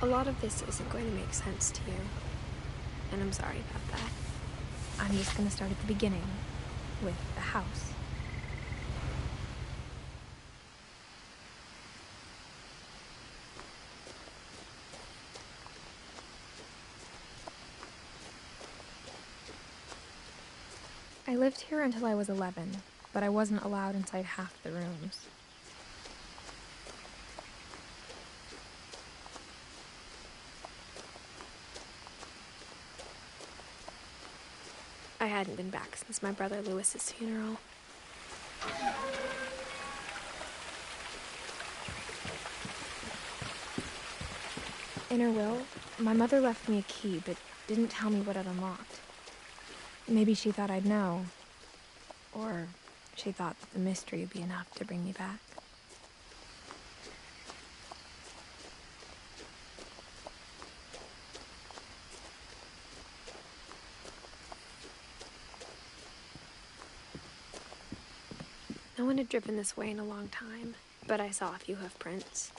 A lot of this isn't going to make sense to you, and I'm sorry about that. I'm just gonna start at the beginning, with the house. I lived here until I was 11, but I wasn't allowed inside half the rooms. I hadn't been back since my brother Lewis's funeral. In her will, my mother left me a key, but didn't tell me what it unlocked. Maybe she thought I'd know. Or she thought that the mystery would be enough to bring me back. No one had driven this way in a long time, but I saw a few hoof prints.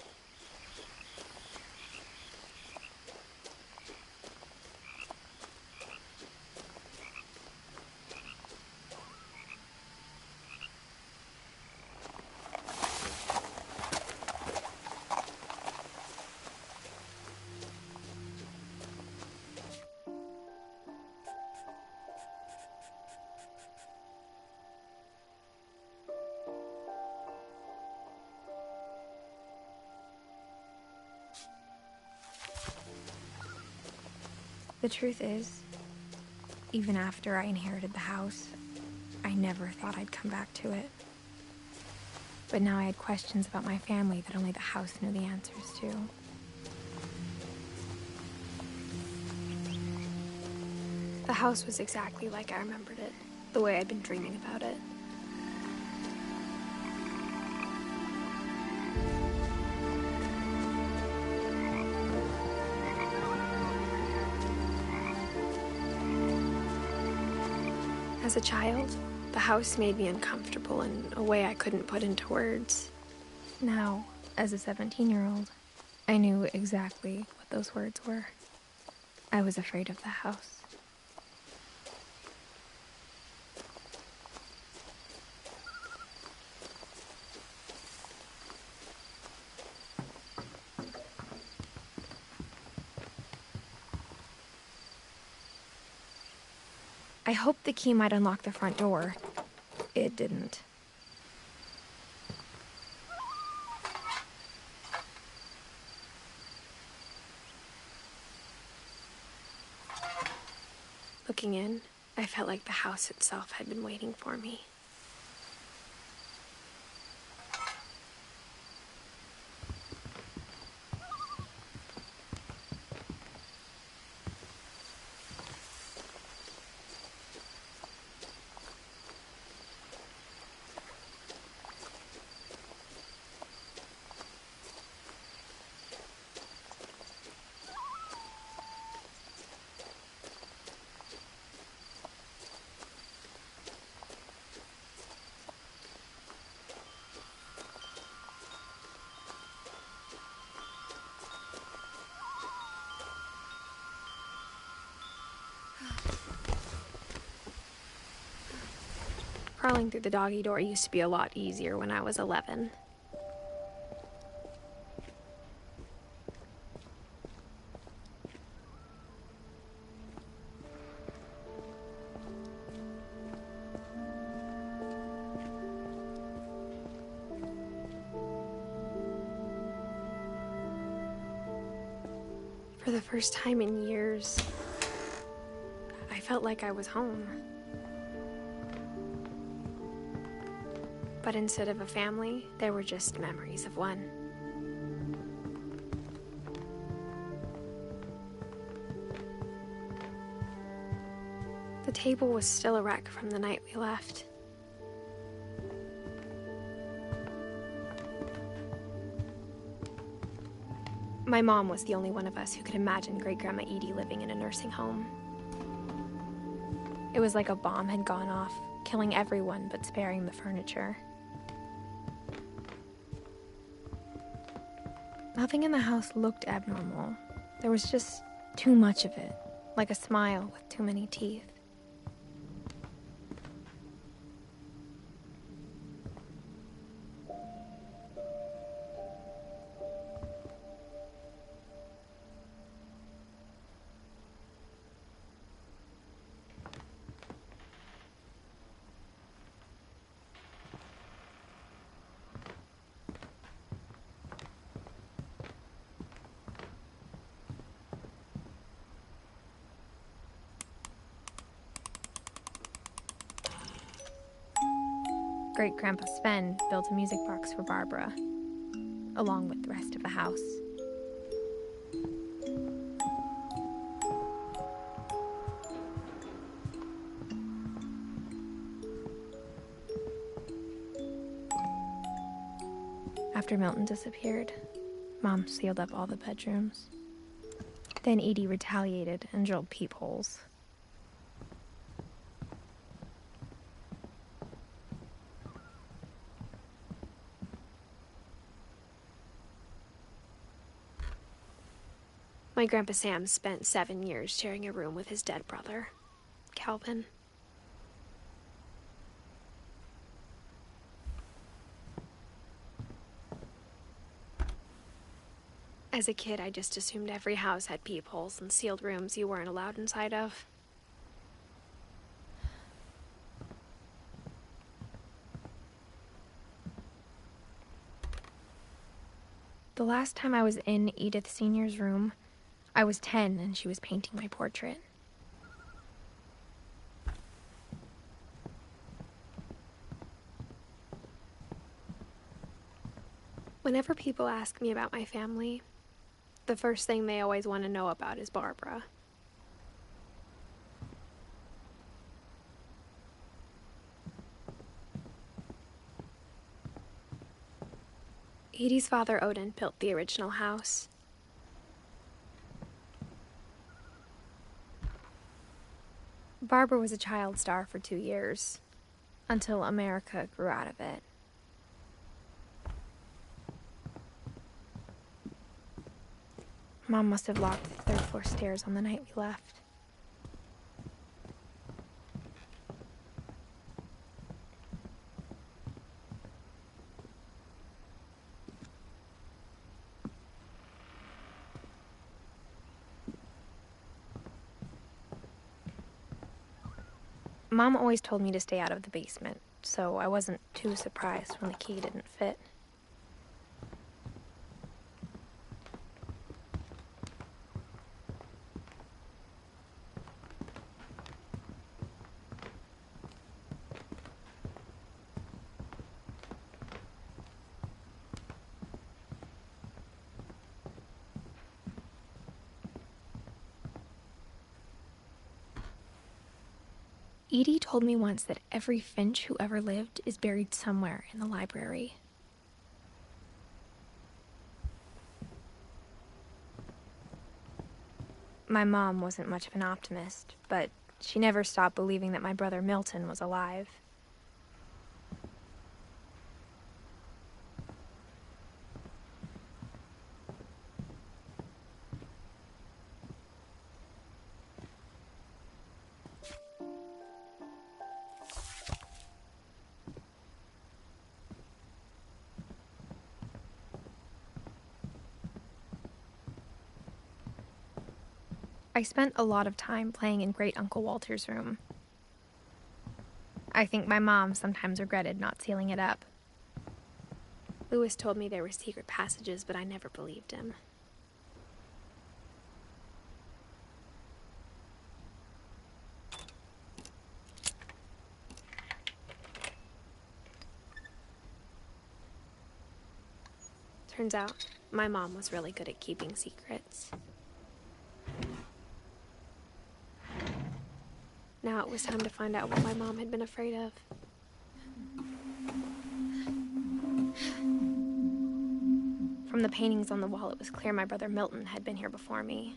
The truth is, even after I inherited the house, I never thought I'd come back to it. But now I had questions about my family that only the house knew the answers to. The house was exactly like I remembered it, the way I'd been dreaming about it. As a child, the house made me uncomfortable in a way I couldn't put into words. Now, as a 17-year-old, I knew exactly what those words were. I was afraid of the house. I hoped the key might unlock the front door. It didn't. Looking in, I felt like the house itself had been waiting for me. Crawling through the doggy door used to be a lot easier when I was 11. For the first time in years, I felt like I was home. But instead of a family, there were just memories of one. The table was still a wreck from the night we left. My mom was the only one of us who could imagine Great-Grandma Edie living in a nursing home. It was like a bomb had gone off, killing everyone but sparing the furniture. Nothing in the house looked abnormal, There was just too much of it, like a smile with too many teeth. Great-Grandpa Sven built a music box for Barbara, along with the rest of the house. After Milton disappeared, Mom sealed up all the bedrooms. Then Edie retaliated and drilled peepholes. My Grandpa Sam spent 7 years sharing a room with his dead brother, Calvin. As a kid, I just assumed every house had peepholes and sealed rooms you weren't allowed inside of. The last time I was in Edith Sr.'s room, I was 10 and she was painting my portrait. Whenever people ask me about my family, the first thing they always want to know about is Barbara. Edie's father, Odin, built the original house. Barbara was a child star for 2 years, until America grew out of it. Mom must have locked the third-floor stairs on the night we left. Mom always told me to stay out of the basement, so I wasn't too surprised when the key didn't fit. Edie told me once that every Finch who ever lived is buried somewhere in the library. My mom wasn't much of an optimist, but she never stopped believing that my brother Milton was alive. I spent a lot of time playing in Great Uncle Walter's room. I think my mom sometimes regretted not sealing it up. Lewis told me there were secret passages, but I never believed him. Turns out, my mom was really good at keeping secrets. Now it was time to find out what my mom had been afraid of. From the paintings on the wall, it was clear my brother Milton had been here before me.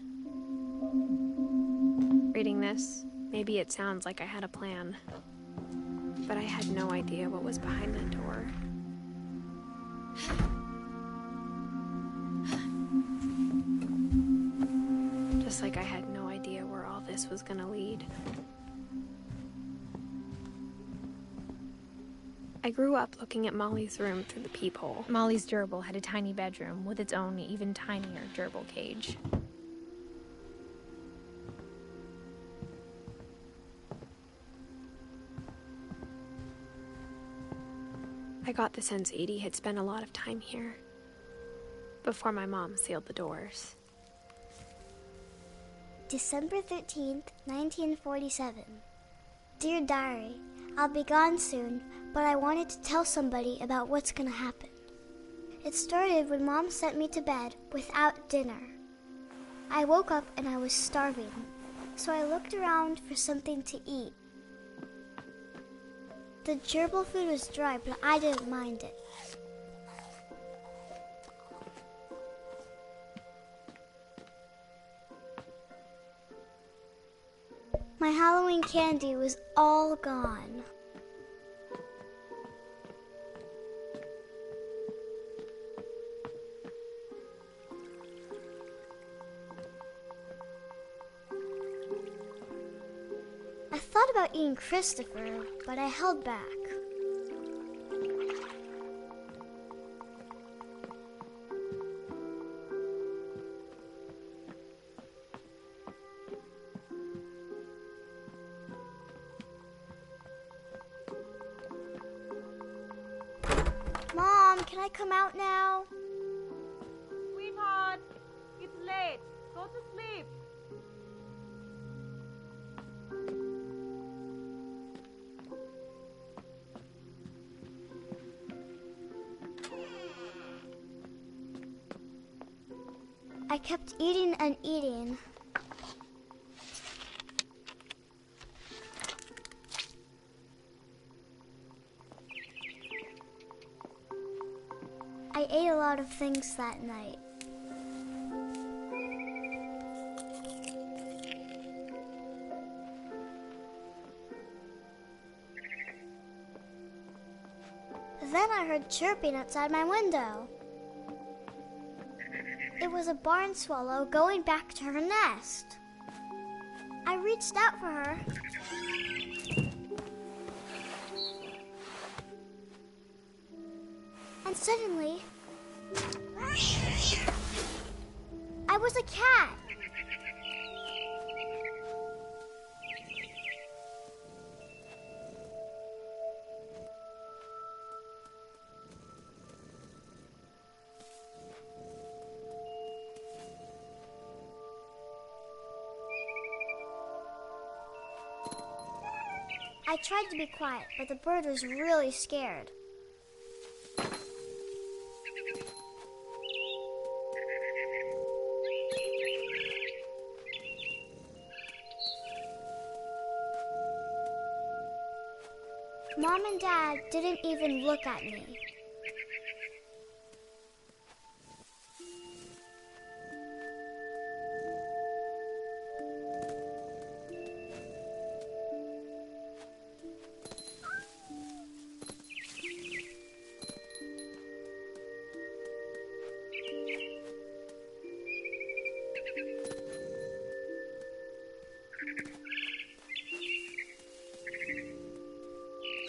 Reading this, maybe it sounds like I had a plan, but I had no idea what was behind that door. almost like I had no idea where all this was gonna lead. I grew up looking at Molly's room through the peephole. Molly's gerbil had a tiny bedroom with its own even tinier gerbil cage. I got the sense Edie had spent a lot of time here before my mom sealed the doors. December 13th, 1947. Dear Diary, I'll be gone soon, but I wanted to tell somebody about what's gonna happen. It started when Mom sent me to bed without dinner. I woke up and I was starving, so I looked around for something to eat. The gerbil food was dry, but I didn't mind it. My Halloween candy was all gone. I thought about eating Christopher, but I held back. Mom, can I come out now? Sweetheart, it's late. Go to sleep. I kept eating and eating. I ate a lot of things that night. Then I heard chirping outside my window. It was a barn swallow going back to her nest. I reached out for her. And suddenly, I was a cat. I tried to be quiet, but the bird was really scared. Mom and Dad didn't even look at me.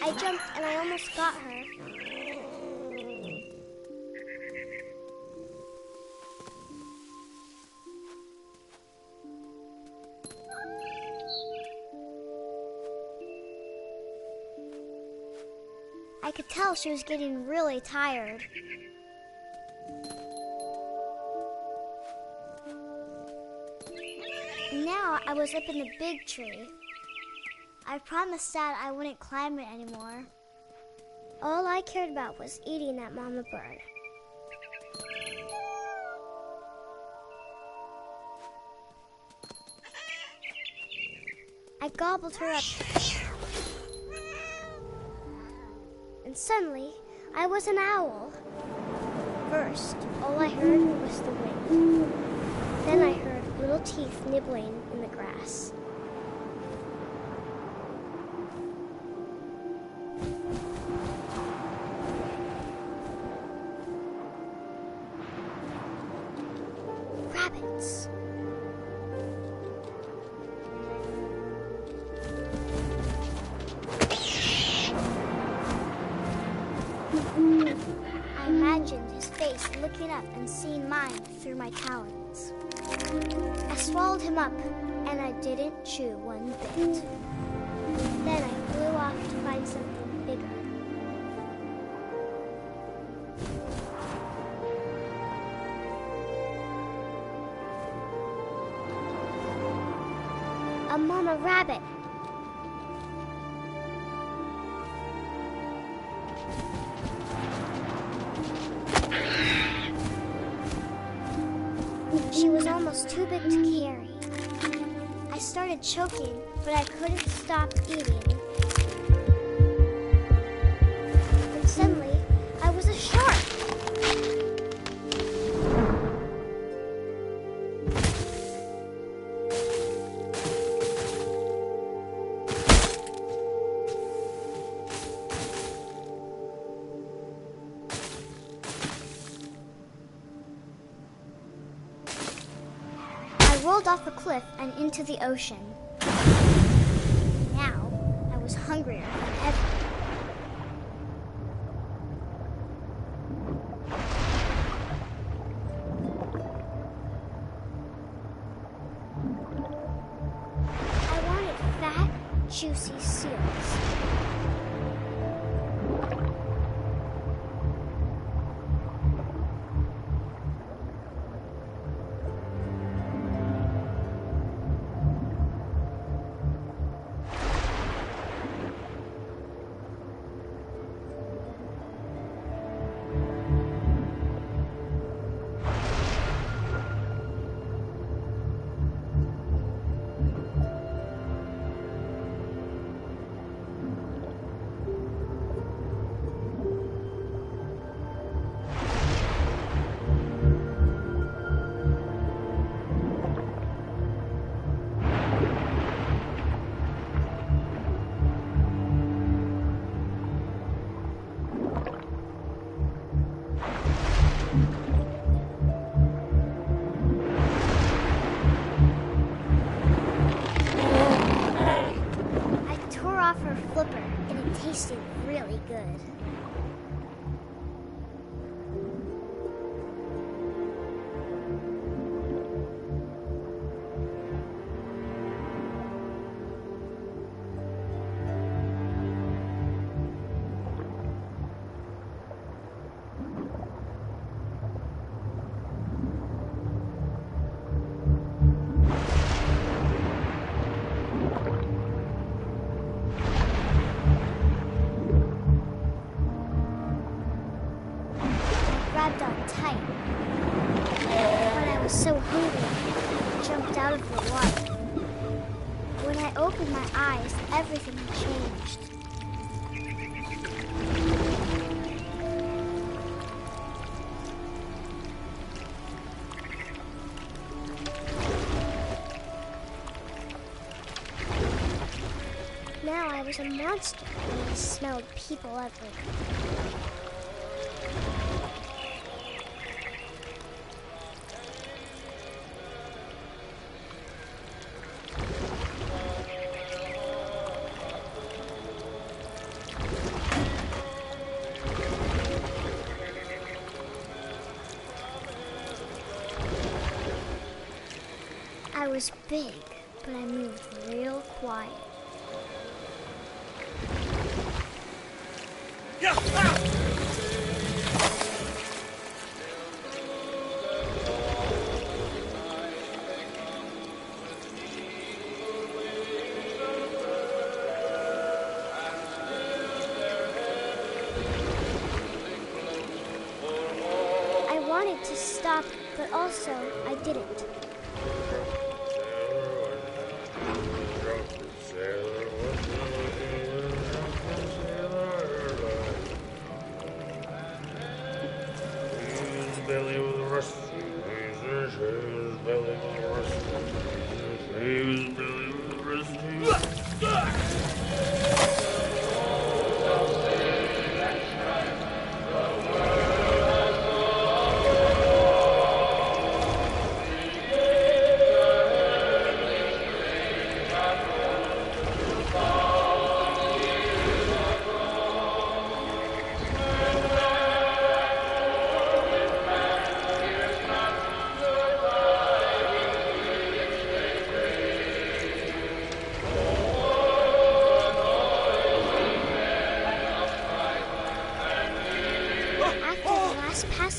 I jumped and I almost got her. I could tell she was getting really tired. Now I was up in the big tree. I promised Dad I wouldn't climb it anymore. All I cared about was eating that mama bird. I gobbled her up. And suddenly, I was an owl. First, all I heard was the wind. Then I heard little teeth nibbling in the grass. Rabbits. up and seen mine through my talons. I swallowed him up, and I didn't chew one bit. Then I flew off to find something bigger. A mama rabbit. She was almost too big to carry. I started choking, but I couldn't stop eating. And suddenly, I was a shark. I rolled off a cliff and into the ocean. Now, I was hungrier than ever. I wanted fat, juicy seals. Her flipper, and it tasted really good. Grabbed on tight. But I was so hungry, I jumped out of the water. When I opened my eyes, everything had changed. Now I was a monster, and I smelled people everywhere. I was big, but I moved real quiet. I wanted to stop, but also I didn't. Belly was rusty, his belly was rusty, his belly was rusty.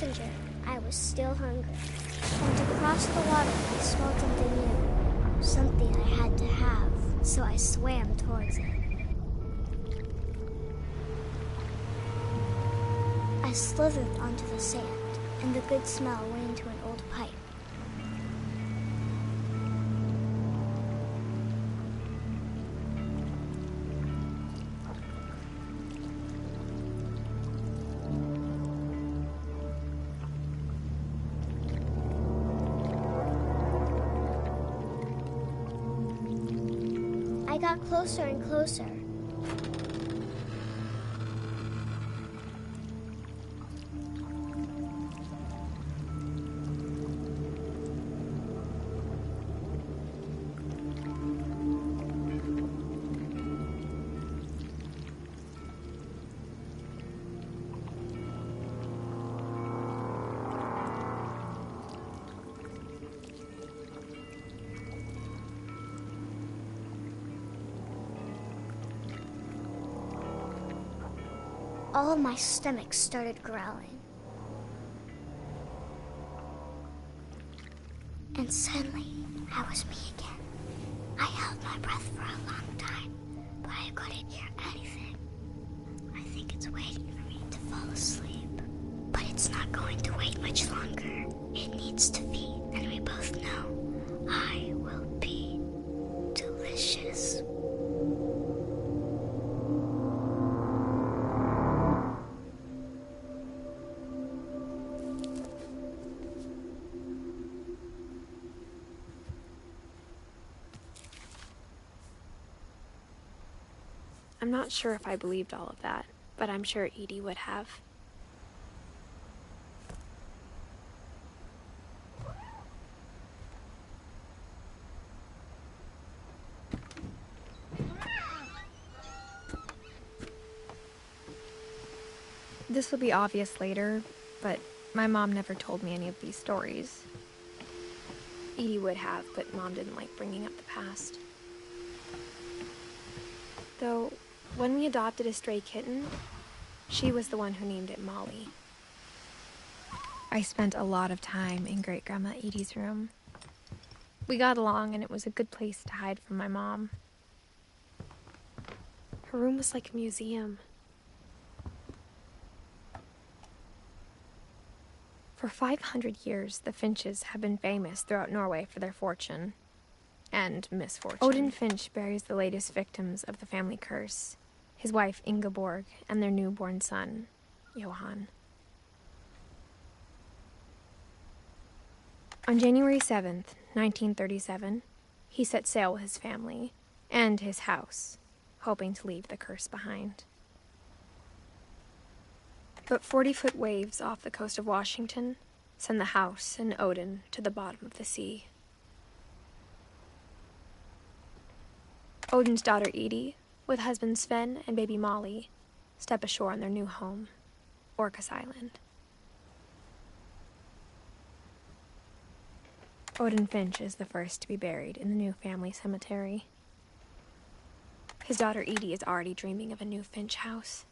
messenger, I was still hungry. And to cross the water, I smelled something new. Something I had to have, so I swam towards it. I slithered onto the sand, and the good smell went into an old pipe. I got closer and closer. All of my stomach started growling. And suddenly, I was me again. I held my breath for a long time, but I couldn't hear anything. I think it's waiting for me to fall asleep. But it's not going to wait much longer. It needs to feed, and we both know I will be delicious. I'm not sure if I believed all of that, but I'm sure Edie would have. This will be obvious later, but my mom never told me any of these stories. Edie would have, but Mom didn't like bringing up the past. Though, when we adopted a stray kitten, she was the one who named it Molly. I spent a lot of time in Great-Grandma Edie's room. We got along, and it was a good place to hide from my mom. Her room was like a museum. For 500 years, the Finches have been famous throughout Norway for their fortune and misfortune. Odin Finch buries the latest victims of the family curse, his wife Ingeborg and their newborn son, Johan. On January 7th, 1937, he set sail with his family and his house, hoping to leave the curse behind. But 40-foot waves off the coast of Washington send the house and Odin to the bottom of the sea. Odin's daughter Edie, with husband Sven and baby Molly, step ashore on their new home, Orcas Island. Odin Finch is the first to be buried in the new family cemetery. His daughter Edie is already dreaming of a new Finch house.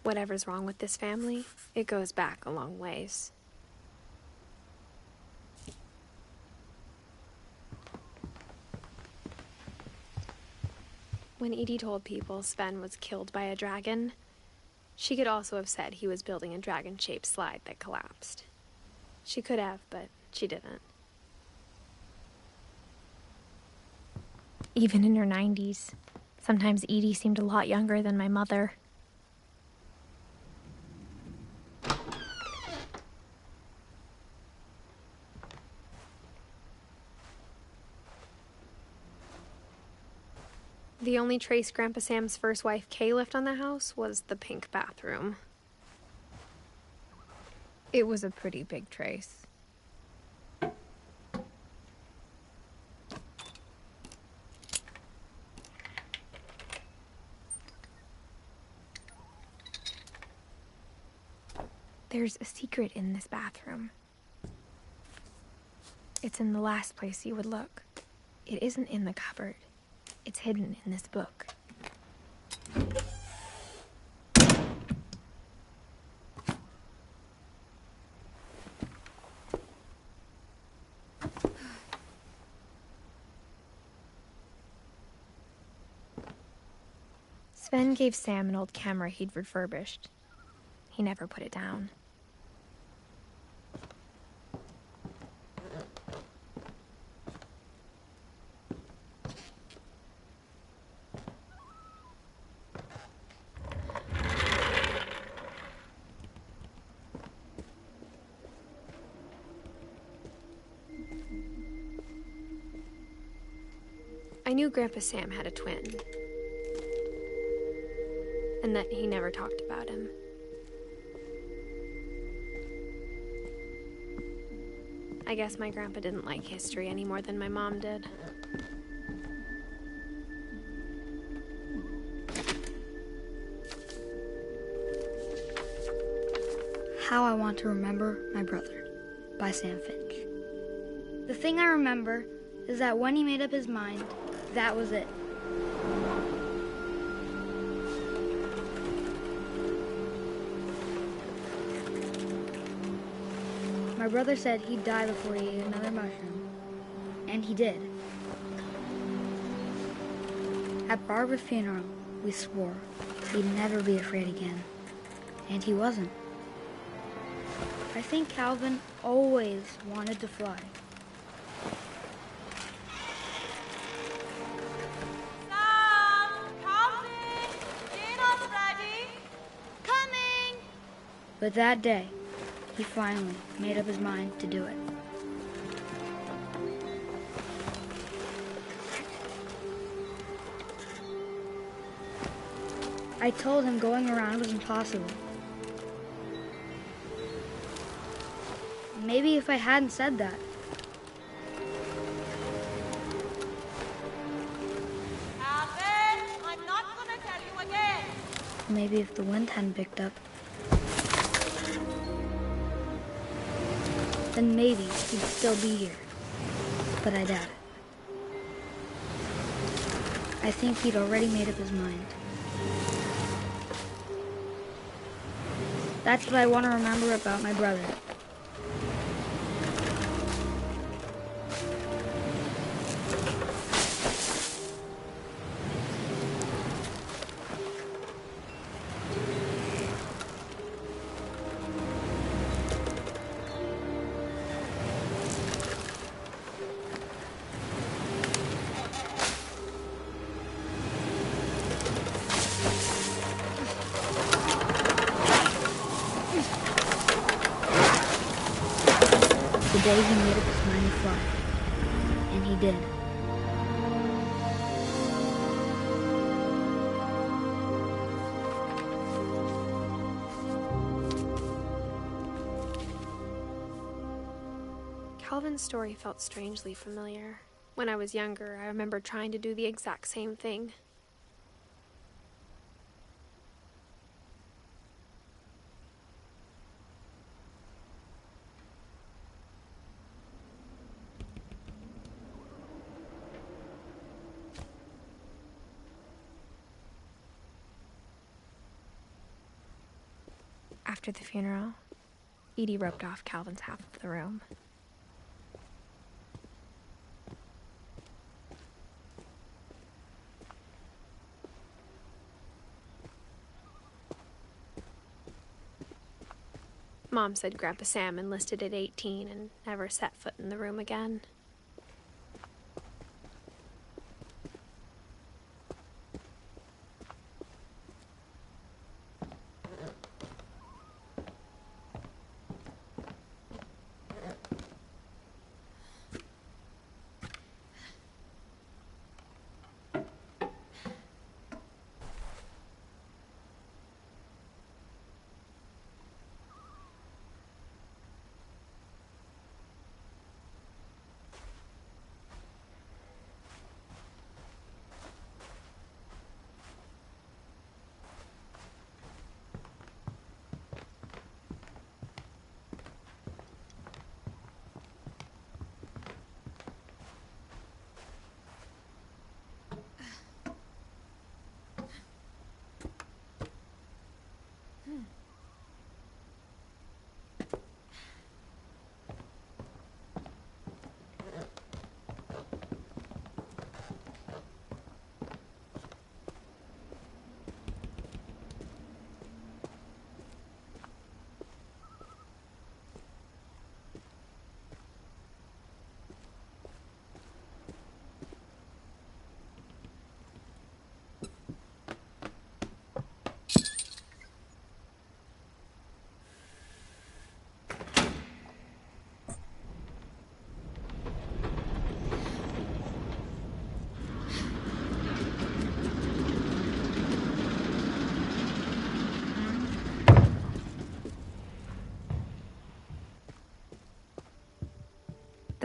Whatever's wrong with this family, it goes back a long ways. When Edie told people Sven was killed by a dragon, she could also have said he was building a dragon-shaped slide that collapsed. She could have, but she didn't. Even in her 90s, sometimes Edie seemed a lot younger than my mother. The only trace Grandpa Sam's first wife, Kay, left on the house was the pink bathroom. It was a pretty big trace. There's a secret in this bathroom. It's in the last place you would look. It isn't in the cupboard. It's hidden in this book. Sven gave Sam an old camera he'd refurbished. He never put it down. I knew Grandpa Sam had a twin, and that he never talked about him. I guess my grandpa didn't like history any more than my mom did. How I Want to Remember My Brother by Sam Finch. The thing I remember is that when he made up his mind, that was it. My brother said he'd die before he ate another mushroom, and he did. At Barbara's funeral, we swore he'd never be afraid again, and he wasn't. I think Calvin always wanted to fly. Sam! Calvin! Dinner's ready! Coming! But that day, he finally made up his mind to do it. I told him going around was impossible. Maybe if I hadn't said that. Calvin! I'm not gonna tell you again! Maybe if the wind hadn't picked up. Then maybe he'd still be here. But I doubt it. I think he'd already made up his mind. That's what I want to remember about my brother. The day he made up his mind to fly. And he did. Calvin's story felt strangely familiar. When I was younger, I remember trying to do the exact same thing. After the funeral, Edie roped off Calvin's half of the room. Mom said Grandpa Sam enlisted at 18 and never set foot in the room again.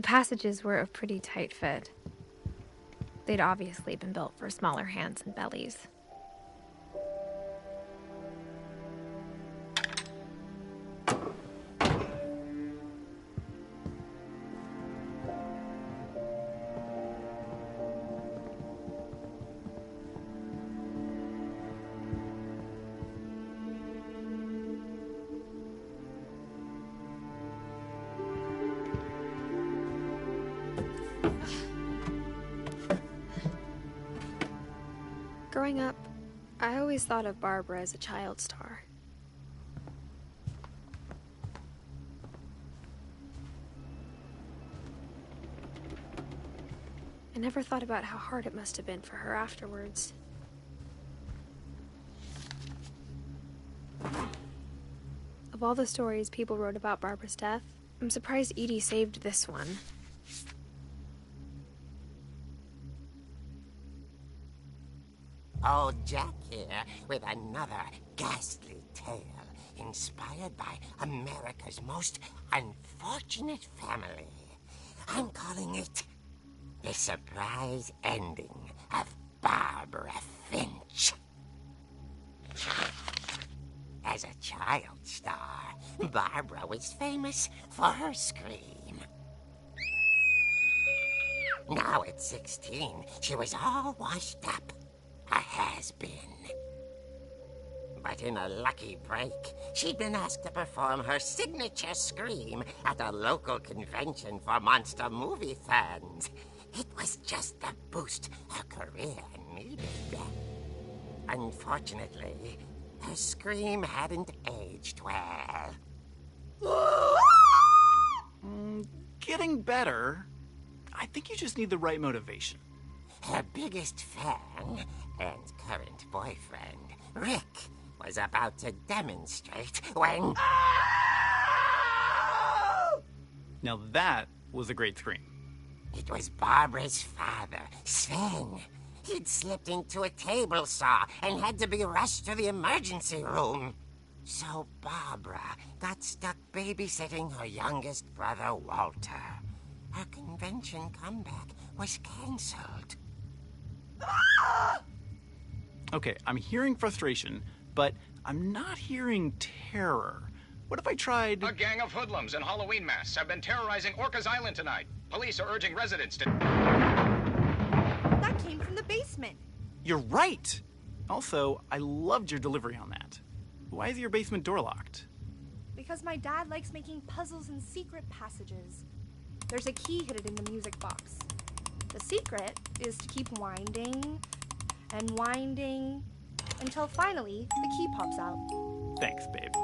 The passages were a pretty tight fit. They'd obviously been built for smaller hands and bellies. Growing up, I always thought of Barbara as a child star. I never thought about how hard it must have been for her afterwards. Of all the stories people wrote about Barbara's death, I'm surprised Edie saved this one. Old Jack here with another ghastly tale inspired by America's most unfortunate family. I'm calling it The Surprise Ending of Barbara Finch. As a child star, Barbara was famous for her scream. Now at 16, she was all washed up. A has-been. But in a lucky break, she'd been asked to perform her signature scream at a local convention for monster movie fans. It was just the boost her career needed. Unfortunately, her scream hadn't aged well. Getting better. I think you just need the right motivation. Her biggest fan and current boyfriend, Rick, was about to demonstrate when... Now that was a great scream. It was Barbara's father, Sven. He'd slipped into a table saw and had to be rushed to the emergency room. So Barbara got stuck babysitting her youngest brother, Walter. Her convention comeback was cancelled. Okay, I'm hearing frustration, but I'm not hearing terror. What if I tried... A gang of hoodlums in Halloween masks have been terrorizing Orcas Island tonight. Police are urging residents to... That came from the basement. You're right! Also, I loved your delivery on that. Why is your basement door locked? Because my dad likes making puzzles and secret passages. There's a key hidden in the music box. The secret is to keep winding and winding until finally the key pops out. Thanks, babe.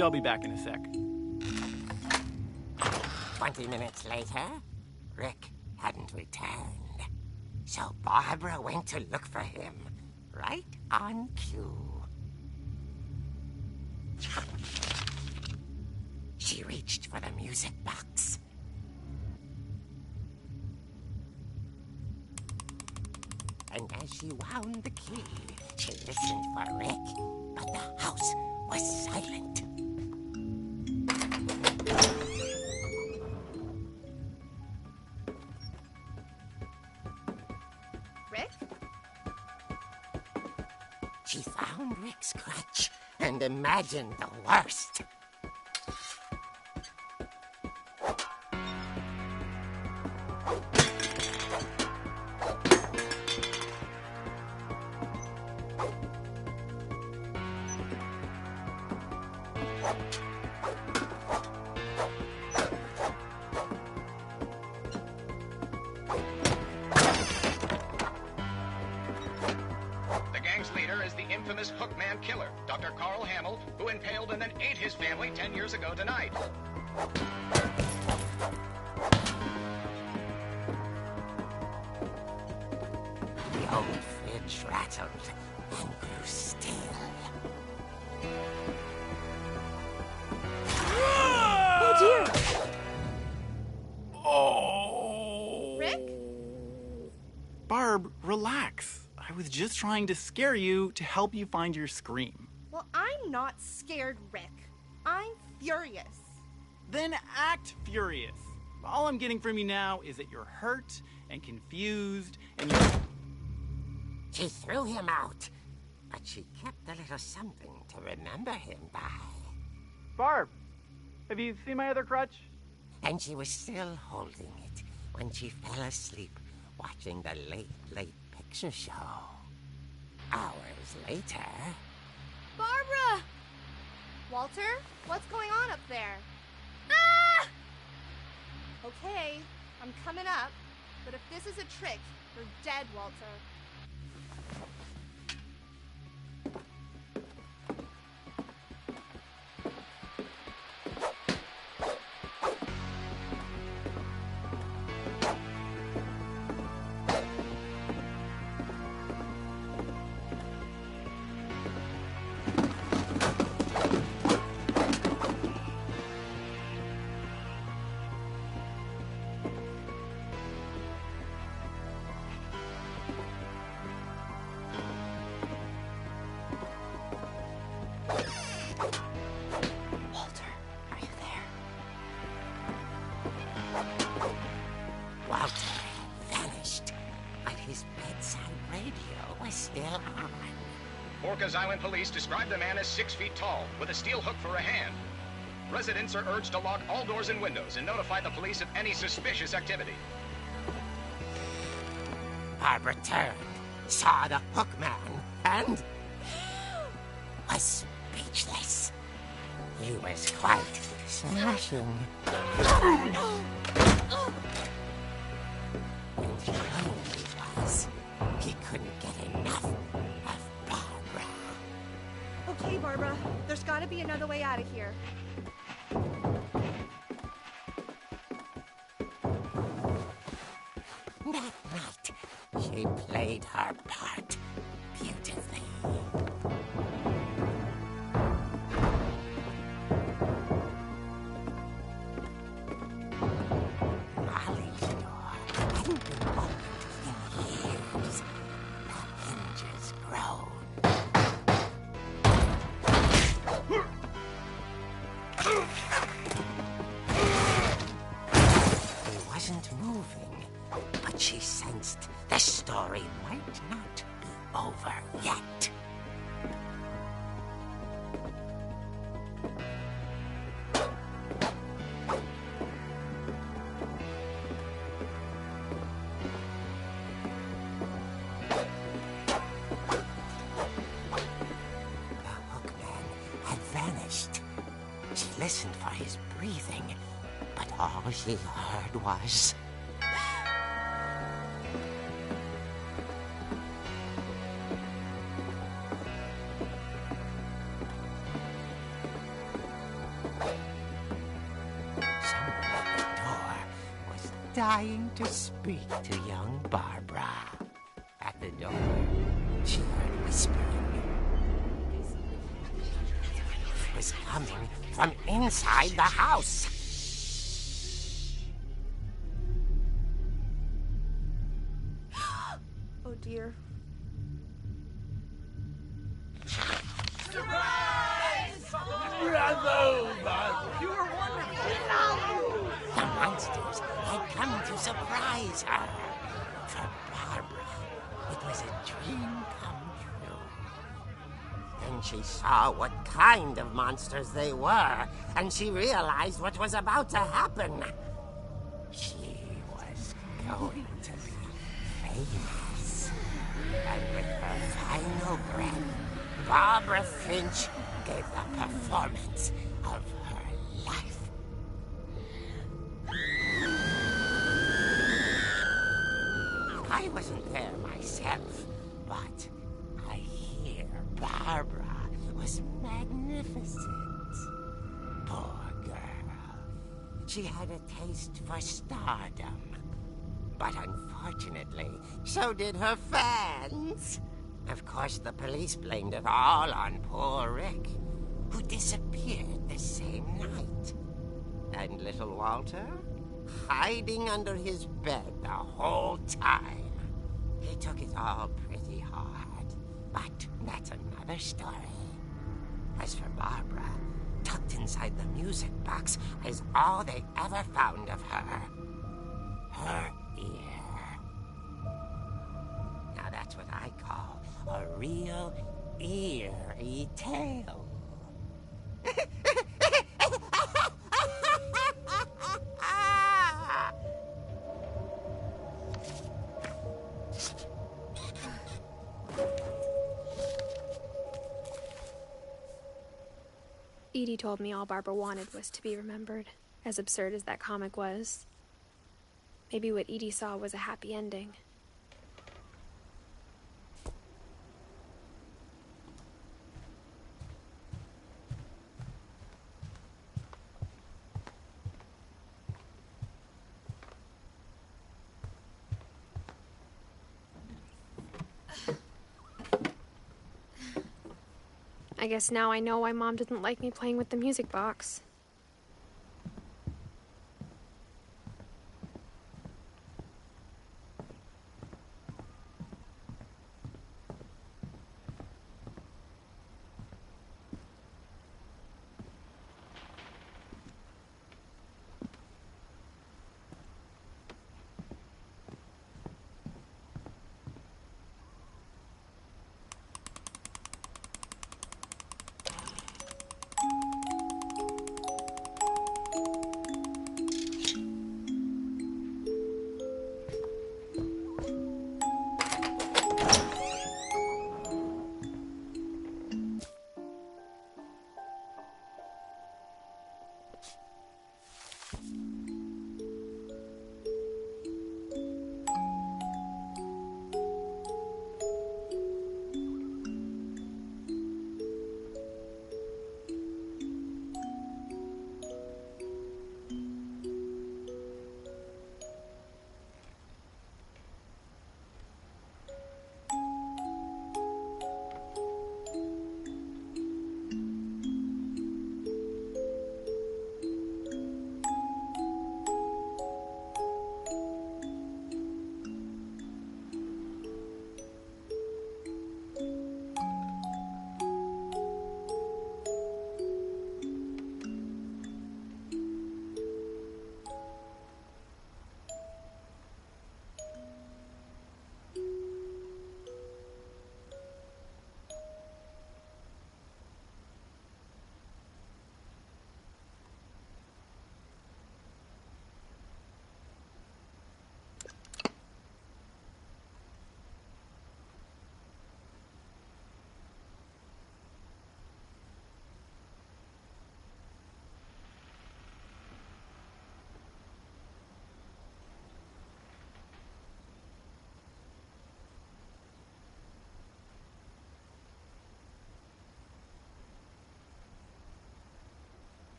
I'll be back in a sec. 20 minutes later, Rick hadn't returned. So Barbara went to look for him, right on cue. She reached for the music box. And as she wound the key, she listened for Rick, but the house was silent. Rick? She found Rick's crutch and imagined the worst. The gang's leader is the infamous Hookman killer, Dr. Carl Hamill, who impaled and then ate his family 10 years ago tonight. The old fridge rattled and grew still. Oh dear! Oh! Rick? Barb, relax. I was just trying to scare you to help you find your scream. Well, I'm not scared, Rick. I'm furious. Then act furious. All I'm getting from you now is that you're hurt and confused and She threw him out, but she kept a little something to remember him by. Barb, have you seen my other crutch? And she was still holding it when she fell asleep watching the late picture show. Hours later... Barbara! Walter, what's going on up there? Ah! Okay, I'm coming up, but if this is a trick, you're dead, Walter. Orcas Island police describe the man as 6 feet tall, with a steel hook for a hand. Residents are urged to lock all doors and windows and notify the police of any suspicious activity. Barbara turned, saw the hook man, and was speechless. He was quite smashing. And he was. He couldn't get enough of Barbara. Okay, Barbara, there's gotta be another way out of here. That night, she played her part beautifully. Molly's door hadn't been opened in years. The hinges groaned. He wasn't moving, but she sensed the story might not be over yet. The hookman had vanished. She listened for his breathing, but all she heard was... someone at the door was dying to speak to young Barbara. At the door, she heard whispering. It was coming from inside the house. Oh dear. The monsters had come to surprise her. For Barbara, it was a dream come true. Then she saw what kind of monsters they were, and she realized what was about to happen. She was going to be famous. And with her final breath, Barbara Finch gave the performance of her life. I wasn't there myself, but I hear Barbara was magnificent. Poor girl. She had a taste for stardom. But unfortunately, so did her fans. Of course, the police blamed it all on poor Rick, who disappeared the same night. And little Walter, hiding under his bed the whole time. He took it all pretty hard, but that's another story. As for Barbara, tucked inside the music box is all they ever found of her. Her ear. Now that's what I call a real eerie tale. Edie told me all Barbara wanted was to be remembered, as absurd as that comic was. Maybe what Edie saw was a happy ending. I guess now I know why Mom didn't like me playing with the music box.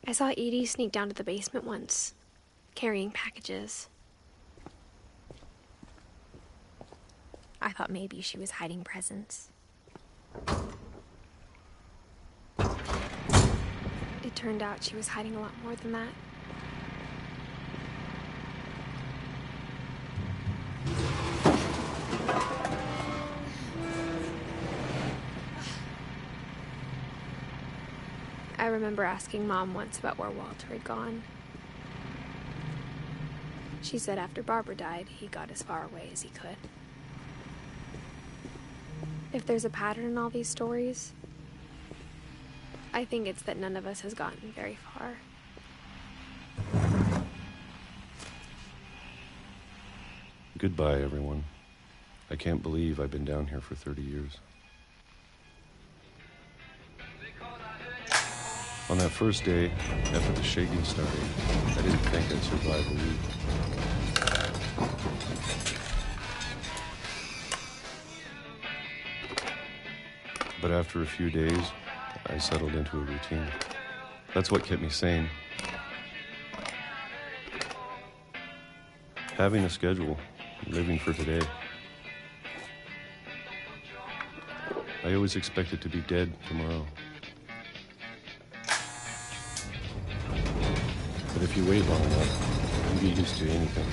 I saw Edie sneak down to the basement once, carrying packages. I thought maybe she was hiding presents. It turned out she was hiding a lot more than that. I remember asking Mom once about where Walter had gone. She said after Barbara died, he got as far away as he could. If there's a pattern in all these stories, I think it's that none of us has gotten very far. Goodbye, everyone. I can't believe I've been down here for 30 years. On that first day, after the shaking started, I didn't think I'd survive a week. But after a few days, I settled into a routine. That's what kept me sane. Having a schedule, living for today. I always expected to be dead tomorrow. But if you wait long enough, you get used to anything.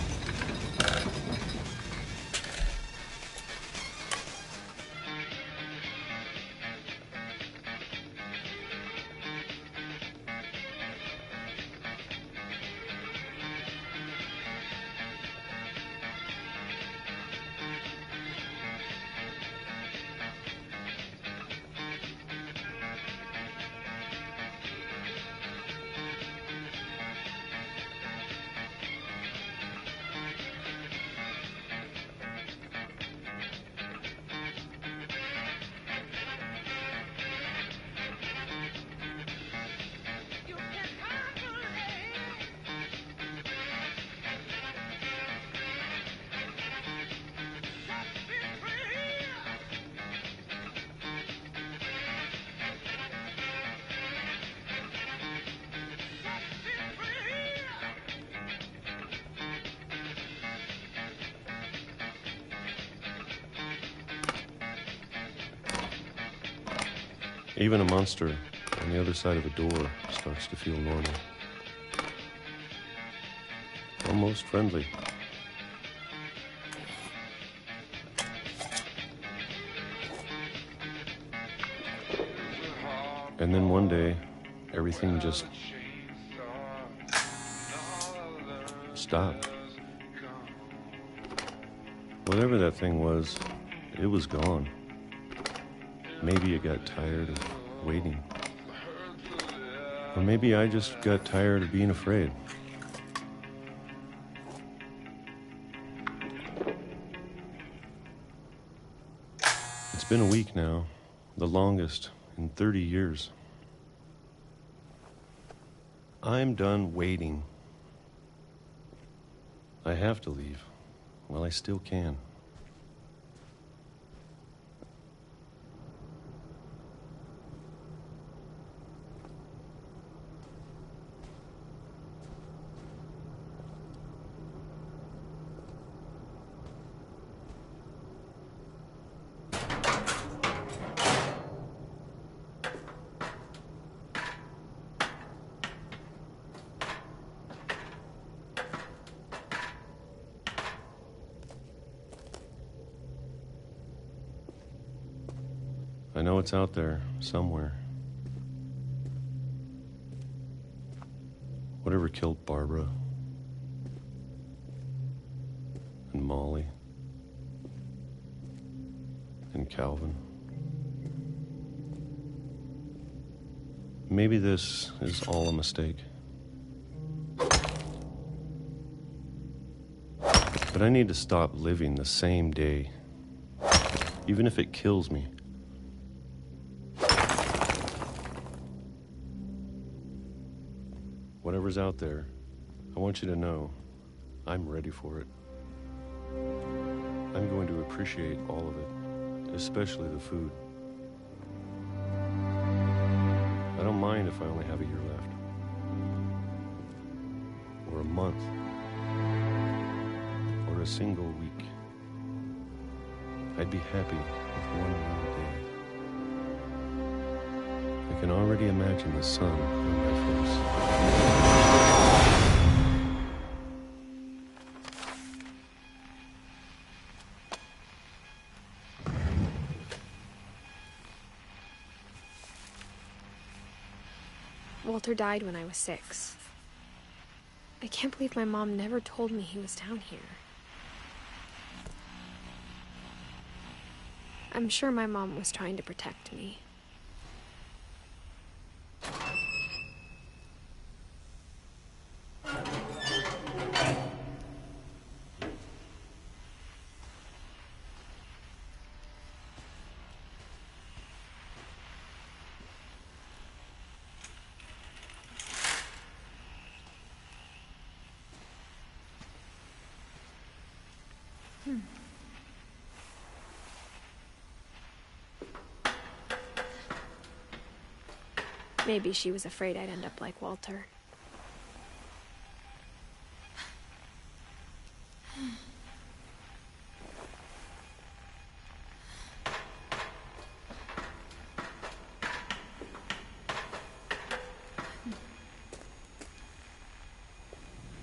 Even a monster on the other side of a door starts to feel normal. Almost friendly. And then one day, everything just stopped. Whatever that thing was, it was gone. Maybe it got tired of waiting. Or maybe I just got tired of being afraid. It's been a week now, the longest in 30 years. I'm done waiting. I have to leave while I still can. I know it's out there, somewhere. Whatever killed Barbara and Molly and Calvin. Maybe this is all a mistake. But I need to stop living the same day, even if it kills me. Whatever's out there, I want you to know I'm ready for it. I'm going to appreciate all of it, especially the food. I don't mind if I only have a year left. or a month, or a single week. I'd be happy with one more day. I can already imagine the sun on my face. Walter died when I was 6. I can't believe my mom never told me he was down here. I'm sure my mom was trying to protect me. Maybe she was afraid I'd end up like Walter.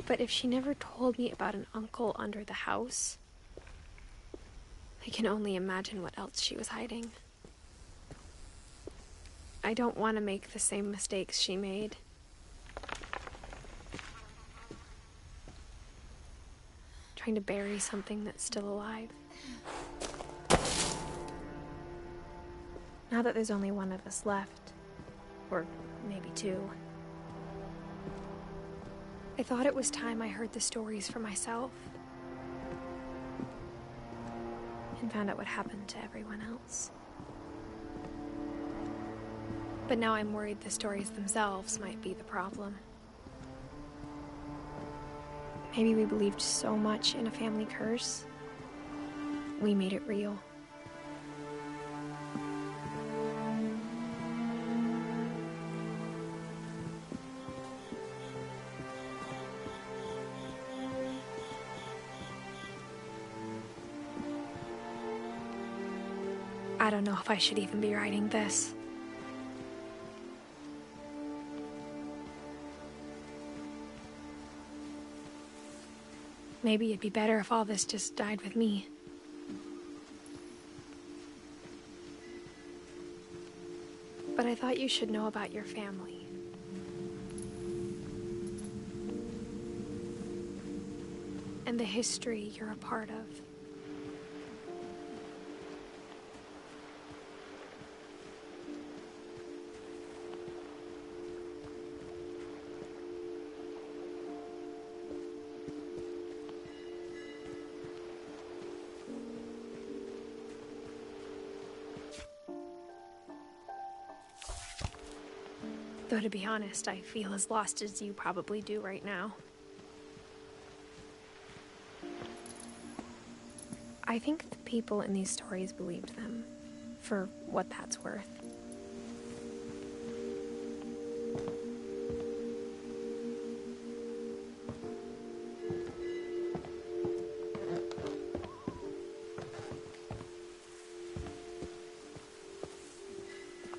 But if she never told me about an uncle under the house, I can only imagine what else she was hiding. I don't want to make the same mistakes she made. Trying to bury something that's still alive. Now that there's only one of us left, or maybe 2, I thought it was time I heard the stories for myself and found out what happened to everyone else. But now I'm worried the stories themselves might be the problem. Maybe we believed so much in a family curse, we made it real. I don't know if I should even be writing this. Maybe it'd be better if all this just died with me. But I thought you should know about your family. And the history you're a part of. Though to be honest, I feel as lost as you probably do right now. I think the people in these stories believed them, for what that's worth.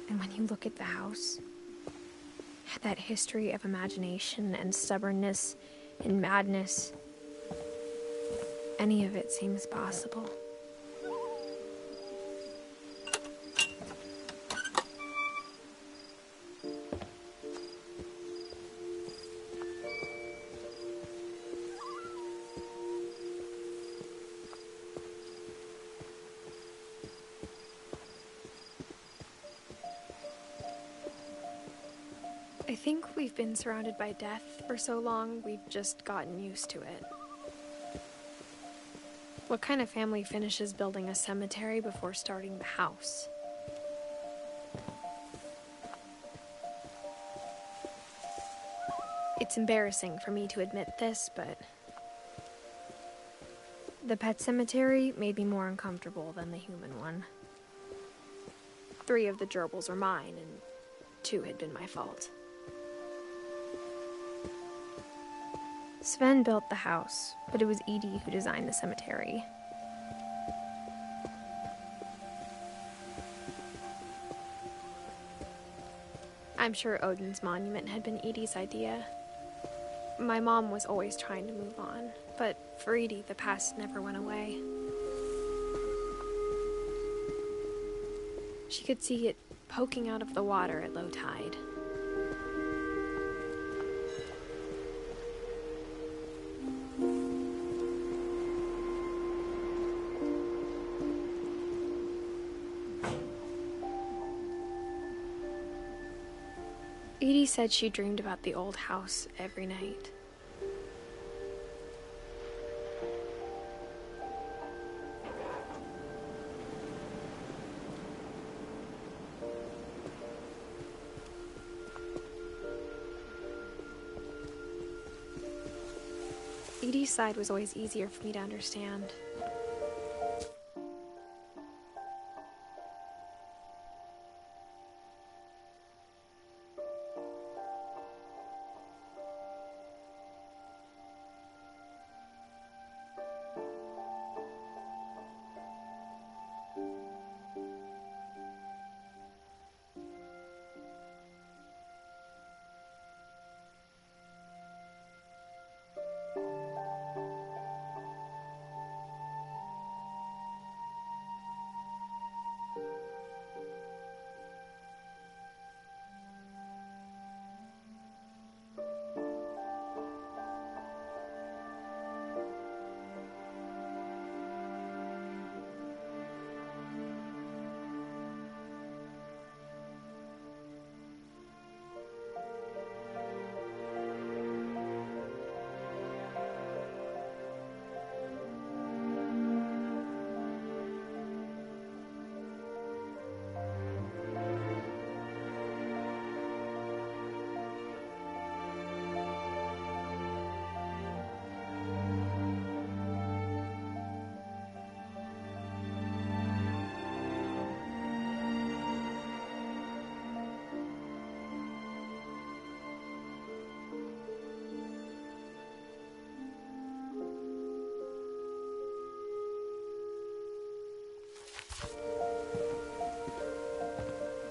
And when you look at the house, that history of imagination and stubbornness and madness, any of it seems possible. I think we've been surrounded by death for so long, we've just gotten used to it. What kind of family finishes building a cemetery before starting the house? It's embarrassing for me to admit this, but the pet cemetery made me more uncomfortable than the human one. 3 of the gerbils were mine, and 2 had been my fault. Sven built the house, but it was Edie who designed the cemetery. I'm sure Odin's monument had been Edie's idea. My mom was always trying to move on, but for Edie, the past never went away. She could see it poking out of the water at low tide. Edie said she dreamed about the old house every night. Edie's side was always easier for me to understand.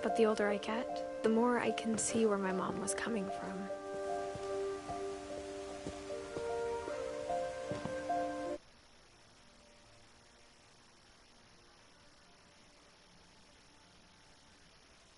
But the older I get, the more I can see where my mom was coming from.